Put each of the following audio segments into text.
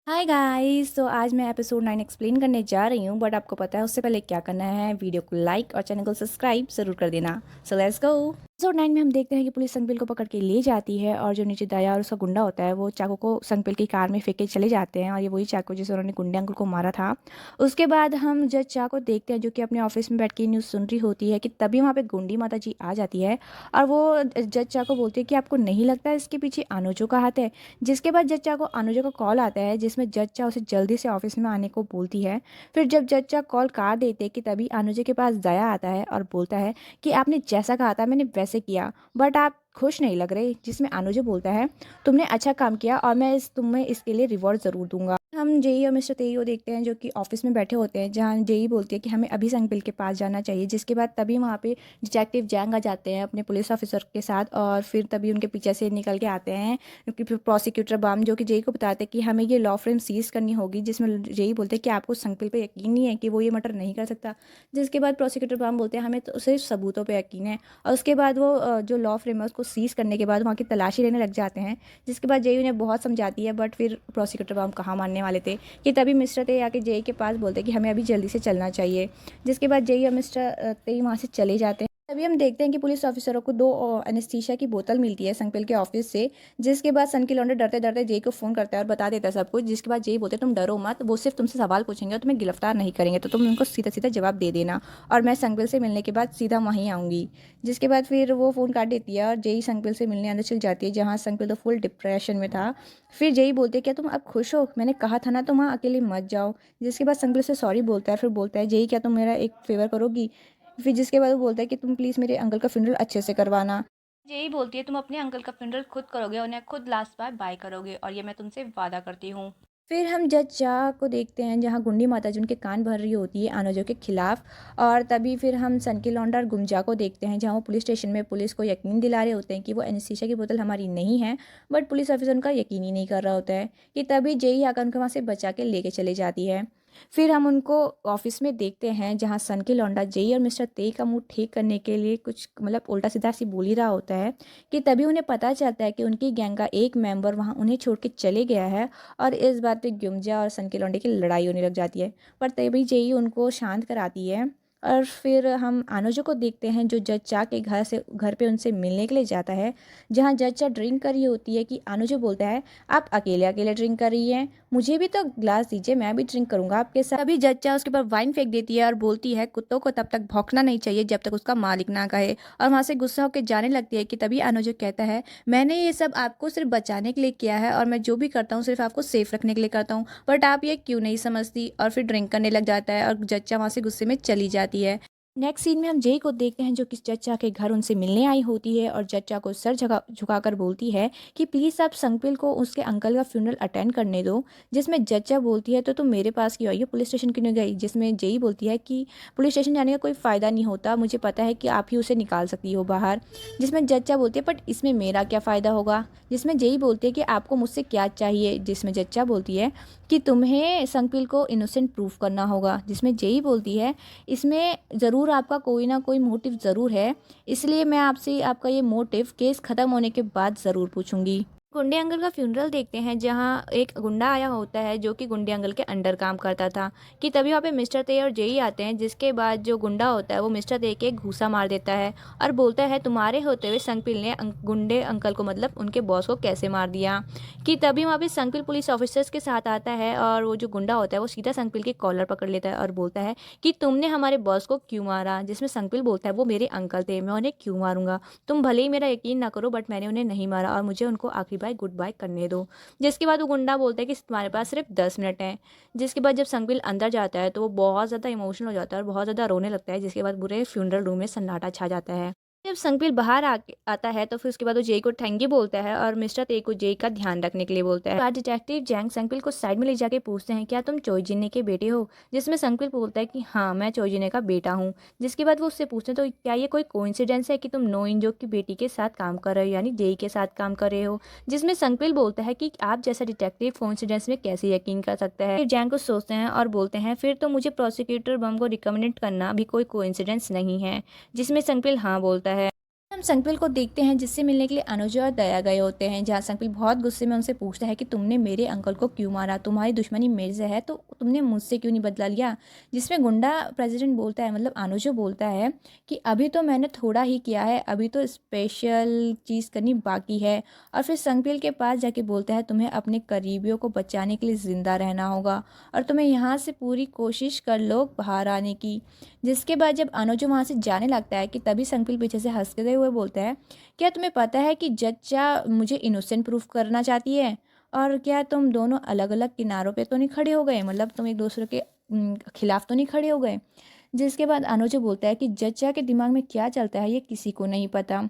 Hi guys. तो आज मैं एपिसोड 9 एक्सप्लेन करने जा रही हूँ, बट आपको पता है उससे पहले क्या करना है। वीडियो को लाइक और चैनल को सब्सक्राइब ज़रूर कर देना। So let's go. एपिसोड 9 में हम देखते हैं कि पुलिस संगपिल को पकड़ के ले जाती है और जो नीचे दया और उसका गुंडा होता है वो चाकू को संगपिल की कार में फेंक के चले जाते हैं, और ये वही चाकू जिसे उन्होंने गुंडे अंकल को मारा था। उसके बाद हम जज चा को देखते हैं जो कि अपने ऑफिस में बैठ के न्यूज़ सुन रही होती है कि तभी वहाँ पे गुंडी माता जी आ जाती है और वो जज चा को बोलती है कि आपको नहीं लगता है इसके पीछे अनुजो का हाथ है। जिसके बाद जज्जा को अनुजा का कॉल आता है जिसमें जज्जा उसे जल्दी से ऑफिस में आने को बोलती है। फिर जब जज्जा कॉल काट देते कि तभी अनुजा के पास दया आता है और बोलता है कि आपने जैसा कहा था मैंने वैसे किया, बट आप खुश नहीं लग रहे। जिसमें अनुजा बोलता है तुमने अच्छा काम किया और मैं तुम्हें इसके लिए रिवॉर्ड ज़रूर दूंगा। हम जेई और मिस्टर तेई को देखते हैं जो कि ऑफिस में बैठे होते हैं, जहाँ जेई बोलती है कि हमें अभी संगपिल के पास जाना चाहिए। जिसके बाद तभी वहाँ पे डिटेक्टिव जैंग आ जाते हैं अपने पुलिस ऑफिसर के साथ, और फिर तभी उनके पीछे से निकल के आते हैं क्योंकि फिर प्रोसिक्यूटर बाम जो कि जेई को बताते हैं कि हमें ये लॉ फ्रेम सीज करनी होगी। जिसमें जेई बोलते हैं कि आपको संगपिल पे यकीन नहीं है कि वो ये मर्डर नहीं कर सकता। जिसके बाद प्रोसिक्यूटर बाम बोलते हैं हमें तो सिर्फ सबूतों पे यकीन है, और उसके बाद वो जो लॉ फ्रेम है उसको सीज करने के बाद वहाँ की तलाशी लेने लग जाते हैं। जिसके बाद जेई उन्हें बहुत समझाती है, बट फिर प्रोसिक्यूटर बाम कहाँ मानने वाले थे कि तभी मिस्टर ते आके जेई के पास बोलते हैं कि हमें अभी जल्दी से चलना चाहिए। जिसके बाद जेई और मिस्टर ते वहाँ से चले जाते हैं। तभी हम देखते हैं कि पुलिस ऑफिसरों को दो एनेस्थीसिया की बोतल मिलती है संगपिल के ऑफिस से। जिसके बाद सन की लौंडे डरते डरते जेई को फ़ोन करता है और बता देता है सब कुछ। जिसके बाद जेई बोलते तुम डरो मत, वो सिर्फ तुमसे सवाल पूछेंगे और तुम्हें गिरफ्तार नहीं करेंगे, तो तुम उनको सीधा सीधा जवाब दे देना और मैं संगपिल से मिलने के बाद सीधा वहीं आऊँगी। जिसके बाद फिर वो फ़ोन काट देती है और जेई संगपिल से मिलने अंदर चल जाती है, जहाँ संगपिल तो फुल डिप्रेशन में था। फिर जेई बोलते क्या तुम अब खुश हो? मैंने कहा था ना तुम वहाँ अकेले मत जाओ। जिसके बाद संगपिल से सॉरी बोलता है। फिर बोलता है जेई क्या तुम मेरा एक फेवर करोगी? फिर जिसके बाद वो बोलता है कि तुम प्लीज़ मेरे अंकल का फ्यूनरल अच्छे से करवाना। यही बोलती है तुम अपने अंकल का फ्यूनरल खुद करोगे, उन्हें खुद लास्ट बार बाय करोगे, और ये मैं तुमसे वादा करती हूँ। फिर हम जज शाह को देखते हैं जहाँ गुंडी माता जी उनके कान भर रही होती है अनुजो के खिलाफ। और तभी फिर हम सन की लौंडा और गुंजा को देखते हैं जहाँ वो पुलिस स्टेशन में पुलिस को यकीन दिला रहे होते हैं कि वो एनेस्थीसिया की बोतल हमारी नहीं है, बट पुलिस ऑफिसर उनका यकीन ही नहीं कर रहा होता है। कि तभी जेई आकर उनको वहाँ से बचा के लेके चले जाती है। फिर हम उनको ऑफिस में देखते हैं जहाँ सन की लौंडा जेई और मिस्टर तेई का मुंह ठीक करने के लिए कुछ मतलब उल्टा सीधा सी बोल ही रहा होता है। कि तभी उन्हें पता चलता है कि उनकी गैंग का एक मेंबर वहाँ उन्हें छोड़ के चले गया है, और इस बात पे गुमजा और सन की लौंडे की लड़ाई होने लग जाती है। पर तभी जेई उनको शांत कराती है। और फिर हम अनुजो को देखते हैं जो जज चा के घर पे उनसे मिलने के लिए जाता है, जहाँ जज चा ड्रिंक कर रही होती है कि अनुजो बोलता है आप अकेले अकेले ड्रिंक कर रही हैं, मुझे भी तो ग्लास दीजिए, मैं भी ड्रिंक करूंगा आपके साथ। तभी जच्चा उसके ऊपर वाइन फेंक देती है और बोलती है कुत्तों को तब तक भौंकना नहीं चाहिए जब तक उसका मालिक ना कहे, और वहां से गुस्सा होकर जाने लगती है। कि तभी अनुज कहता है मैंने ये सब आपको सिर्फ बचाने के लिए किया है, और मैं जो भी करता हूँ सिर्फ आपको सेफ रखने के लिए करता हूँ, बट आप ये क्यों नहीं समझती। और फिर ड्रिंक करने लग जाता है और जच्चा वहां से गुस्से में चली जाती है। नेक्स्ट सीन में हम जेई को देखते हैं जो कि जच्चा के घर उनसे मिलने आई होती है और जच्चा को सर झुकाकर बोलती है कि प्लीज़ आप संगपिल को उसके अंकल का फ्यूनरल अटेंड करने दो। जिसमें जच्चा बोलती है तो तुम मेरे पास क्यों आई हो, पुलिस स्टेशन क्यों नहीं गई। जिसमें जेई बोलती है कि पुलिस स्टेशन जाने का कोई फ़ायदा नहीं होता, मुझे पता है कि आप ही उसे निकाल सकती हो बाहर। जिसमें जच्चा बोलती है बट इसमें मेरा क्या फ़ायदा होगा। जिसमें जेई बोलती है कि आपको मुझसे क्या चाहिए। जिसमें जच्चा बोलती है कि तुम्हें संगपिल को इनोसेंट प्रूफ करना होगा। जिसमें जेई बोलती है इसमें ज़रूर आपका कोई ना कोई मोटिव ज़रूर है, इसलिए मैं आपसे आपका ये मोटिव केस ख़त्म होने के बाद ज़रूर पूछूंगी। गुंडे अंकल का फ्यूनरल देखते हैं जहाँ एक गुंडा आया होता है जो कि गुंडे अंकल के अंडर काम करता था। कि तभी वहाँ पे मिस्टर ते और जेई आते हैं। जिसके बाद जो गुंडा होता है वो मिस्टर ते के घूसा मार देता है और बोलता है तुम्हारे होते हुए संगपिल ने गुंडे अंकल को मतलब उनके बॉस को कैसे मार दिया। कि तभी वहाँ पे संगपिल पुलिस ऑफिसर्स के साथ आता है और वो जो गुंडा होता है वो सीधा संगपिल के कॉलर पकड़ लेता है और बोलता है कि तुमने हमारे बॉस को क्यों मारा। जिसमें संगपिल बोलता है वो मेरे अंकल थे, मैं उन्हें क्यों मारूंगा, तुम भले ही मेरा यकीन ना करो बट मैंने उन्हें नहीं मारा और मुझे उनको आखिरी बार गुड बाय करने दो। जिसके बाद वो गुंडा बोलता है कि तुम्हारे पास सिर्फ 10 मिनट हैं। जिसके बाद जब संगपिल अंदर जाता है तो वो बहुत ज़्यादा इमोशनल हो जाता है और बहुत ज़्यादा रोने लगता है। जिसके बाद पूरे फ्यूनरल रूम में सन्नाटा छा जाता है। जब संगपिल बाहर आता है तो फिर उसके बाद वो जेई को थैंक यू बोलता है और मिस्टर ते को जेई का ध्यान रखने के लिए बोलता है। बाद डिटेक्टिव जैंग संगपिल को साइड में ले जाके पूछते हैं क्या तुम चोई जिन्ने के बेटे हो। जिसमें संगपिल बोलता है कि हाँ मैं चोई जिन्ने का बेटा हूँ। जिसके बाद वो उससे पूछते हैं तो क्या ये कोई कोइंसिडेंस है कि तुम नो इंजो की बेटी के साथ काम कर रहे हो, यानी जेई के साथ काम कर रहे हो। जिसमें संगपिल बोलता है कि आप जैसा डिटेक्टिव कोइंसिडेंस में कैसे यकीन कर सकता है। फिर जैंग को सोचते हैं और बोलते हैं फिर तो मुझे प्रोसिक्यूटर बम को रिकमेंड करना भी कोई कोइंसिडेंस नहीं है। जिसमें संगपिल हाँ बोलता है। हम संकपिल को देखते हैं जिससे मिलने के लिए अनुज और दया गए होते हैं, जहाँ संकपिल बहुत गुस्से में उनसे पूछता है कि तुमने मेरे अंकल को क्यों मारा, तुम्हारी दुश्मनी मेरे से है तो तुमने मुझसे क्यों नहीं बदला लिया। जिसमें गुंडा प्रेसिडेंट बोलता है, मतलब अनुज बोलता है कि अभी तो मैंने थोड़ा ही किया है, अभी तो स्पेशल चीज़ करनी बाकी है। और फिर संकपिल के पास जाके बोलता है तुम्हें अपने करीबियों को बचाने के लिए ज़िंदा रहना होगा और तुम्हें यहाँ से पूरी कोशिश कर लो बाहर आने की। जिसके बाद जब अनुज वहाँ से जाने लगता है कि तभी संकपिल पीछे से हंसते हुए बोलता है, क्या तुम्हें पता है कि जच्चा मुझे इनोसेंट प्रूफ करना चाहती है, और क्या तुम दोनों अलग अलग किनारों पे तो नहीं खड़े हो गए, मतलब तुम एक दूसरे के खिलाफ तो नहीं खड़े हो गए। जिसके बाद अनुज बोलता है कि जच्चा के दिमाग में क्या चलता है ये किसी को नहीं पता।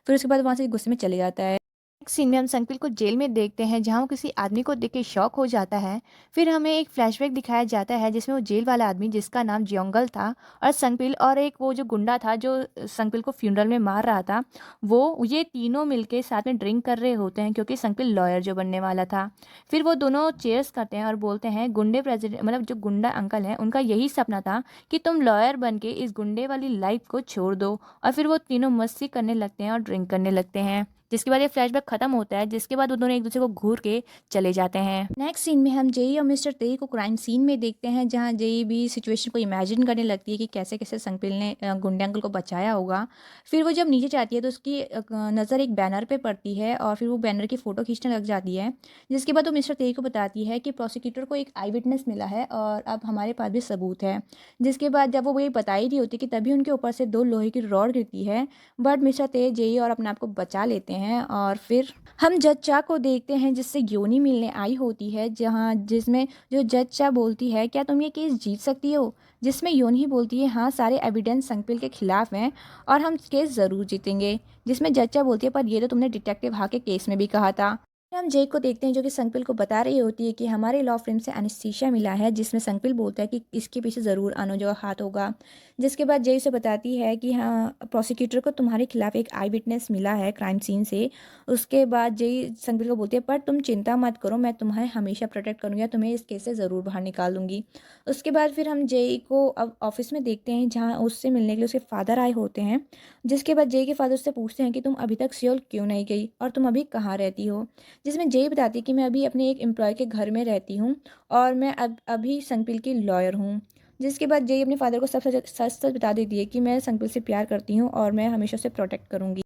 फिर उसके बाद वहाँ से गुस्से में चले जाता है। नेक्स्ट सीन में हम संकपिल को जेल में देखते हैं, जहाँ वो किसी आदमी को देख के शॉक हो जाता है। फिर हमें एक फ्लैशबैक दिखाया जाता है जिसमें वो जेल वाला आदमी जिसका नाम ज्योंगल था और संकपिल और एक वो जो गुंडा था जो संकपिल को फ्यूनरल में मार रहा था, वो ये तीनों मिलके साथ में ड्रिंक कर रहे होते हैं क्योंकि संकपिल लॉयर जो बनने वाला था। फिर वो दोनों चेयर्स करते हैं और बोलते हैं गुंडे प्रेसिडेंट, मतलब जो गुंडा अंकल हैं उनका यही सपना था कि तुम लॉयर बन के इस गुंडे वाली लाइफ को छोड़ दो। और फिर वो तीनों मस्ती करने लगते हैं और ड्रिंक करने लगते हैं। जिसके बाद ये फ्लैशबैक खत्म होता है, जिसके बाद वो दोनों एक दूसरे को घूर के चले जाते हैं। नेक्स्ट सीन में हम जेई और मिस्टर तेई को क्राइम सीन में देखते हैं, जहाँ जेई भी सिचुएशन को इमेजिन करने लगती है कि कैसे कैसे संकपिल ने गुंडे अंकल को बचाया होगा। फिर वो जब नीचे जाती है तो उसकी नज़र एक बैनर पे पड़ती है और फिर वो बैनर की फ़ोटो खींचने लग जाती है। जिसके बाद वो मिस्टर तेई को बताती है कि प्रोसिक्यूटर को एक आई विटनेस मिला है और अब हमारे पास भी सबूत है। जिसके बाद जब वो ये बताई रही होती कि तभी उनके ऊपर से 2 लोहे की रॉड गिरती है, बट मिस्टर तेई जेई और अपने आप को बचा लेते हैं। और फिर हम जज चा को देखते हैं जिससे योनी मिलने आई होती है, जहाँ जिसमें जो जज चा बोलती है क्या तुम ये केस जीत सकती हो। जिसमें योनी बोलती है हाँ सारे एविडेंस संकपिल के खिलाफ हैं और हम केस ज़रूर जीतेंगे। जिसमें जज चा बोलती है पर ये तो तुमने डिटेक्टिव हा के केस में भी कहा था। फिर हम जेक को देखते हैं जो कि संकपिल को बता रही होती है कि हमारे लॉ फ्रेम से एनेस्थीसिया मिला है, जिसमें संकपिल बोलता है कि इसके पीछे ज़रूर अनुज का हाथ होगा। जिसके बाद जय उसे बताती है कि हाँ प्रोसिक्यूटर को तुम्हारे खिलाफ एक आई विटनेस मिला है क्राइम सीन से। उसके बाद जय संकपिल को बोलती है पर तुम चिंता मत करो, मैं तुम्हें हमेशा प्रोटेक्ट करूँगी, तुम्हें इस केस से ज़रूर बाहर निकाल दूंगी। उसके बाद फिर हम जय को अब ऑफिस में देखते हैं, जहाँ उससे मिलने के लिए उसके फादर आए होते हैं। जिसके बाद जय के फादर उससे पूछते हैं कि तुम अभी तक सियोल क्यों नहीं गई और तुम अभी कहाँ रहती हो। जिसमें जय बताती है कि मैं अभी अपने एक एम्प्लॉय के घर में रहती हूँ और मैं अभी संकपिल की लॉयर हूँ। जिसके बाद जय अपने फादर को सब सच सच सच बता देती है कि मैं संकपिल से प्यार करती हूँ और मैं हमेशा उसे प्रोटेक्ट करूँगी।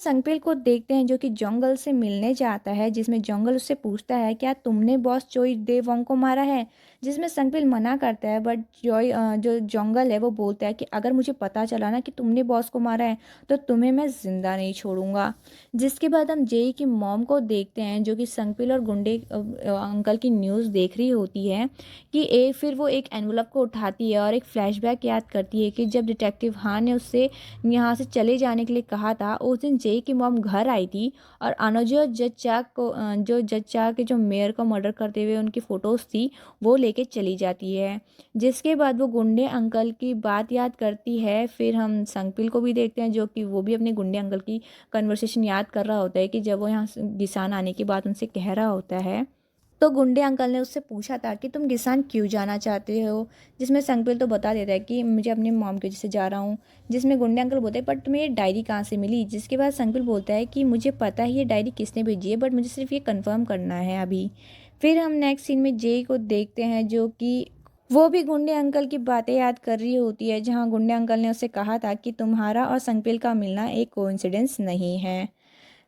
संकपिल को देखते हैं जो कि जोंगल से मिलने जाता है, जिसमें जोंगल उससे पूछता है क्या तुमने बॉस चोई दे वोंग को मारा है। जिसमें संकपिल मना करता है, बट जो जोंगल है वो बोलता है कि अगर मुझे पता चला ना कि तुमने बॉस को मारा है तो तुम्हें मैं ज़िंदा नहीं छोड़ूंगा। जिसके बाद हम जेई की मॉम को देखते हैं जो कि संकपिल और गुंडे अंकल की न्यूज़ देख रही होती है कि फिर वो एक एनवलप को उठाती है और एक फ्लैशबैक याद करती है कि जब डिटेक्टिव हाँ ने उससे यहाँ से चले जाने के लिए कहा था, उस दिन जेई की मॉम घर आई थी और अनुज और जज चाक को जो जज चाक के जो मेयर को मर्डर करते हुए उनकी फ़ोटोज़ थी वो लेके चली जाती है। जिसके बाद वो गुंडे अंकल की बात याद करती है। फिर हम संकपिल को भी देखते हैं जो कि वो भी अपने गुंडे अंकल की कन्वर्सेशन याद कर रहा होता है कि जब वो यहाँ गिसान आने की बात उनसे कह रहा होता है तो गुंडे अंकल ने उससे पूछा था कि तुम गिसान क्यों जाना चाहते हो। जिसमें संकपिल तो बता देता है कि मुझे अपनी मॉम की वजह से जा रहा हूँ। जिसमें गुंडे अंकल बोलते हैं पर तुम्हें ये डायरी कहाँ से मिली। जिसके बाद संकपिल बोलता है कि मुझे पता है ये डायरी किसने भेजी है, बट मुझे सिर्फ ये कंफर्म करना है अभी। फिर हम नेक्स्ट सीन में जेई को देखते हैं जो कि वो भी गुंडे अंकल की बातें याद कर रही होती है, जहाँ गुंडे अंकल ने उससे कहा था कि तुम्हारा और संकपिल का मिलना एक कोइंसिडेंस नहीं है।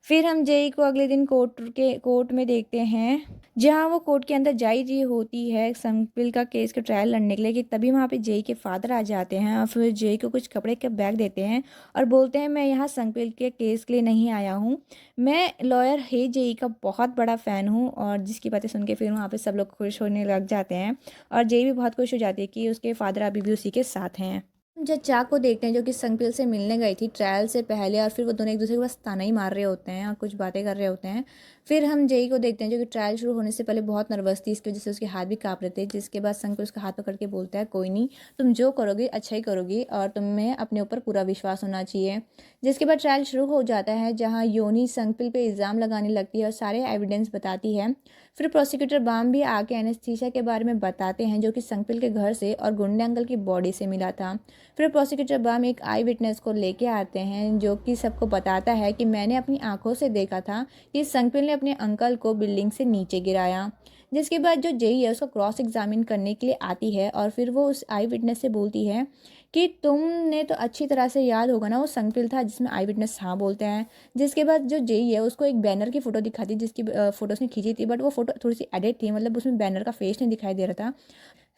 फिर हम जेई को अगले दिन कोर्ट में देखते हैं, जहां वो कोर्ट के अंदर जा रही होती है संकपिल का केस का ट्रायल लड़ने के लिए, कि तभी वहां पे जेई के फादर आ जाते हैं और फिर जेई को कुछ कपड़े के बैग देते हैं और बोलते हैं मैं यहाँ संकपिल के केस के लिए नहीं आया हूँ, मैं लॉयर हे जेई का बहुत बड़ा फ़ैन हूँ। और जिसकी बातें सुन के फिर वहाँ पे सब लोग खुश होने लग जाते हैं और जेई भी बहुत खुश हो जाती है कि उसके फादर अभी भी उसी के साथ हैं। जब चा को देखते हैं जो कि संकपिल से मिलने गई थी ट्रायल से पहले, और फिर वो दोनों एक दूसरे के बस ताना ही मार रहे होते हैं और कुछ बातें कर रहे होते हैं। फिर हम जेई को देखते हैं जो कि ट्रायल शुरू होने से पहले बहुत नर्वस थी, इसकी वजह से उसके हाथ भी काँप रहे थे। जिसके बाद संकपिल उसका हाथ पकड़ के बोलता है कोई नहीं, तुम जो करोगे अच्छा ही करोगी और तुम्हें अपने ऊपर पूरा विश्वास होना चाहिए। जिसके बाद ट्रायल शुरू हो जाता है, जहाँ योनी संकपिल पे इल्ज़ाम लगाने लगती है और सारे एविडेंस बताती है। फिर प्रोसिक्यूटर बाम भी आके एनेस्थीसिया के बारे में बताते हैं जो कि संगपिल के घर से और गुंडे अंकल की बॉडी से मिला था। फिर प्रोसिक्यूटर बाम एक आई विटनेस को लेके आते हैं जो कि सबको बताता है कि मैंने अपनी आंखों से देखा था कि संगपिल ने अपने अंकल को बिल्डिंग से नीचे गिराया। जिसके बाद जो जेई है उसको क्रॉस एग्जामिन करने के लिए आती है और फिर वो उस आई विटनेस से बोलती है कि तुमने तो अच्छी तरह से याद होगा ना वो संगपिल था, जिसमें आई विटनेस हाँ बोलते हैं। जिसके बाद जो जेई है उसको एक बैनर की फ़ोटो दिखाती है जिसकी फ़ोटो उसने खींची थी, बट वो फ़ोटो थोड़ी सी एडिट थी, मतलब उसमें बैनर का फेस नहीं दिखाई दे रहा था।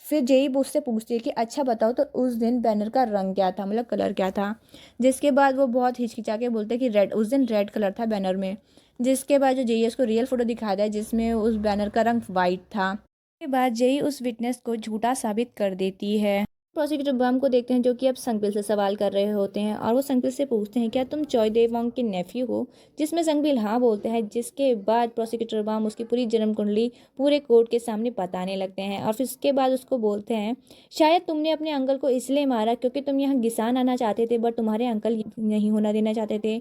फिर जेई उससे पूछती है कि अच्छा बताओ तो उस दिन बैनर का रंग क्या था, मतलब कलर क्या था। जिसके बाद वो बहुत हिचकिचा के बोलते हैं कि रेड, उस दिन रेड कलर था बैनर में। जिसके बाद जो जेई है उसको रियल फ़ोटो दिखाता है जिसमें उस बैनर का रंग वाइट था। के बाद जेई उस विटनेस को झूठा साबित कर देती है। प्रोसिक्यूटर बम को देखते हैं जो कि अब संगपिल से सवाल कर रहे होते हैं और वो संगपिल से पूछते हैं क्या तुम चॉय देवोंग के नेफ्यू हो, जिसमें संगपिल हाँ बोलते हैं। जिसके बाद प्रोसिक्यूटर बम उसकी पूरी जन्म कुंडली पूरे कोर्ट के सामने बताने लगते हैं और फिर उसके बाद उसको बोलते हैं शायद तुमने अपने अंकल को इसलिए मारा क्योंकि तुम यहाँ गिसान आना चाहते थे बट तुम्हारे अंकल नहीं होना देना चाहते थे।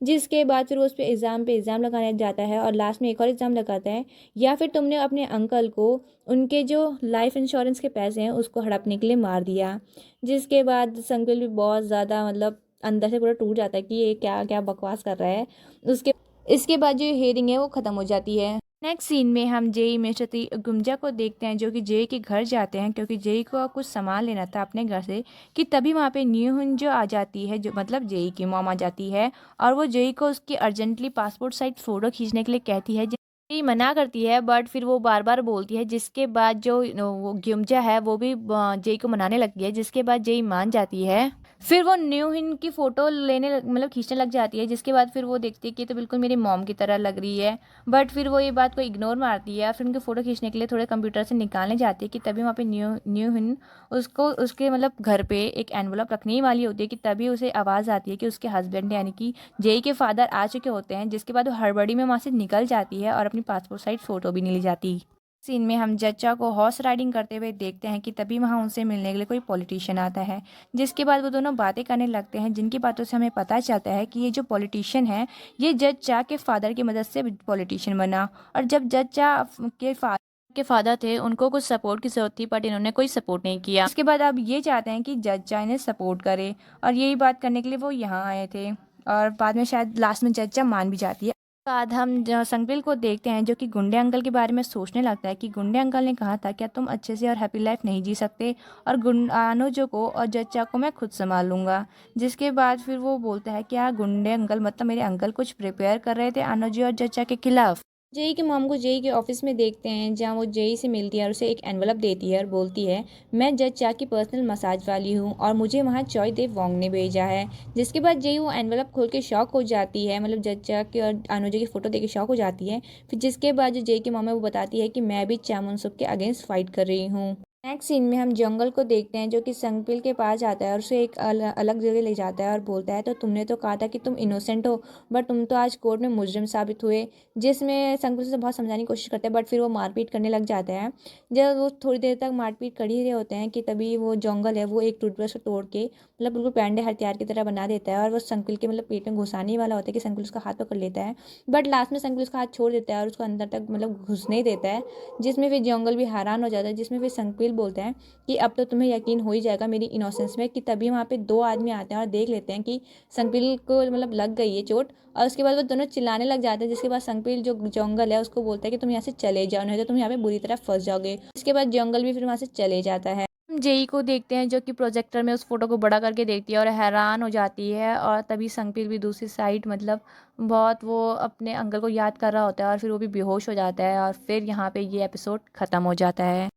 जिसके बाद फिर वो उस पर इल्ज़ाम लगाया जाता है और लास्ट में एक और इल्ज़ाम लगाता है या फिर तुमने अपने अंकल को उनके जो लाइफ इंश्योरेंस के पैसे हैं उसको हड़पने के लिए मार दिया। जिसके बाद संगपिल भी बहुत ज़्यादा मतलब अंदर से पूरा टूट जाता है कि ये क्या क्या बकवास कर रहा है। उसके इसके बाद जो हियरिंग है वो ख़त्म हो जाती है। नेक्स्ट सीन में हम जेई मिस्टर गुमजा को देखते हैं जो कि जेई के घर जाते हैं क्योंकि जेई को कुछ सामान लेना था अपने घर से, कि तभी वहाँ पे न्यूहुन जो आ जाती है, जो मतलब जेई की मॉम आ जाती है और वो जेई को उसकी अर्जेंटली पासपोर्ट साइज फ़ोटो खींचने के लिए कहती है। जेई मना करती है बट फिर वो बार बार बोलती है। जिसके बाद जो वो गुमजा है वो भी जेई को मनाने लगती है। जिसके बाद जेई मान जाती है। फिर वो न्यूहिन की फ़ोटो मतलब खींचने लग जाती है। जिसके बाद फिर वो देखती है कि ये तो बिल्कुल मेरी मॉम की तरह लग रही है, बट फिर वो ये बात को इग्नोर मारती है और फिर उनकी फ़ोटो खींचने के लिए थोड़े कंप्यूटर से निकालने जाती है कि तभी वहाँ पे न्यूहिन उसको उसके मतलब घर पे एक एनवलप रखने ही वाली होती है कि तभी उसे आवाज़ आती है कि उसके हस्बैंड यानी कि जेई के फादर आ चुके होते हैं। जिसके बाद वो हड़बड़ी में वहाँ से निकल जाती है और अपनी पासपोर्ट साइज फ़ोटो भी नहीं ले जाती। सीन में हम जच्चा को हॉर्स राइडिंग करते हुए देखते हैं कि तभी वहाँ उनसे मिलने के लिए कोई पॉलिटिशियन आता है। जिसके बाद वो दोनों बातें करने लगते हैं जिनकी बातों से हमें पता चलता है कि ये जो पॉलिटिशियन है ये जज चा के फादर की मदद से पॉलिटिशियन बना। और जब जज चा के फादर थे उनको कुछ सपोर्ट की जरूरत थी बट इन्होंने कोई सपोर्ट नहीं किया। इसके बाद अब ये चाहते हैं कि जज चा इन्हें सपोर्ट करे और यही बात करने के लिए वो यहाँ आए थे और बाद में शायद लास्ट में जज चा मान भी जाती है। बाद हम संगपिल को देखते हैं जो कि गुंडे अंकल के बारे में सोचने लगता है कि गुंडे अंकल ने कहा था क्या तुम अच्छे से और हैप्पी लाइफ नहीं जी सकते और अनुजो को और जच्चा को मैं खुद संभाल लूँगा। जिसके बाद फिर वो बोलता है क्या गुंडे अंकल मतलब मेरे अंकल कुछ प्रिपेयर कर रहे थे अनुजो और जच्चा के खिलाफ। जेई के मॉम को जेई के ऑफिस में देखते हैं जहाँ वो जेई से मिलती है और उसे एक एनवलप देती है और बोलती है मैं जज चा की पर्सनल मसाज वाली हूँ और मुझे वहाँ चॉय देव वोंग ने भेजा है। जिसके बाद जेई वो एनवलप खोल के शॉक हो जाती है, मतलब जज चा की और अनुजा की फ़ोटो देख के शॉक हो जाती है। फिर जिसके बाद जो जेई की मॉम है वो बताती है कि मैं भी चामुनसुक के अगेंस्ट फाइट कर रही हूँ। नेक्स्ट सीन में हम जंगल को देखते हैं जो कि संगपिल के पास आता है और उसे एक अलग जगह ले जाता है और बोलता है तो तुमने तो कहा था कि तुम इनोसेंट हो बट तुम तो आज कोर्ट में मुजरिम साबित हुए। जिसमें संगपिल से बहुत समझाने की कोशिश करते हैं बट फिर वो मारपीट करने लग जाता है। जब वो थोड़ी देर तक मारपीट कर ही रहे होते हैं कि तभी वो जंगल है वो एक टूथब्रश को तोड़ के मतलब बिल्कुल पैंडे हथियार की तरह बना देता है और वो संगपिल के मतलब पेट में घुसाने ही वाला होता है कि संगपिल उसका हाथ पकड़ लेता है। बट लास्ट में संगपिल उसका हाथ छोड़ देता है और उसको अंदर तक मतलब घुसने देता है। जिसमें फिर जंगल भी हैरान हो जाता है। जिसमें फिर संगपिल बोलता है कि अब तो तुम्हें यकीन हो ही जाएगा मेरी इनोसेंस में, कि तभी वहाँ पे दो आदमी आते हैं और देख लेते हैं कि संगपिल को मतलब लग गई है चोट और उसके बाद वो दोनों चिल्लाने लग जाते हैं। जिसके बाद संगपिल जो जंगल है उसको बोलता है कि तुम यहाँ से चले जाओ नहीं तो तुम यहाँ पे बुरी तरह फंस जाओगे। इसके बाद जंगल भी फिर वहाँ से चले जाता है। हम जेई को देखते हैं जो कि प्रोजेक्टर में उस फोटो को बड़ा करके देखती है और हैरान हो जाती है और तभी संगपिल भी दूसरी साइड मतलब बहुत वो अपने अंकल को याद कर रहा होता है और फिर वो भी बेहोश हो जाता है और फिर यहाँ पे ये एपिसोड ख़त्म हो जाता है।